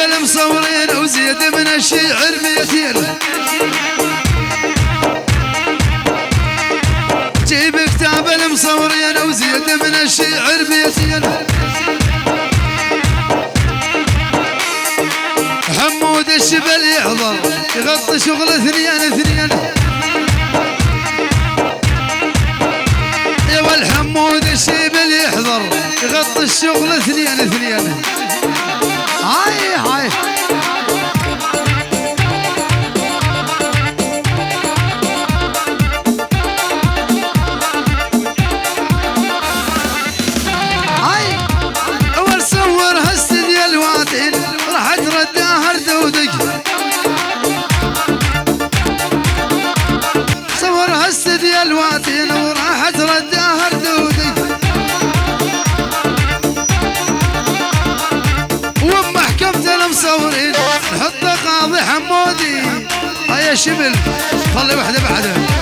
المصورين وزيد من الشعر 200. جيب كتاب المصورين وزيد من الشعر 200. حمود الشبل يحضر يغطي شغل 2 يا والحمود الشبل يحضر يغطي الشغل 2. هاي هاي الواتين وراحت رداها ردودي ومحكمة المصورين نحط قاضي حمودي. هيا شبل خلي وحده بعده.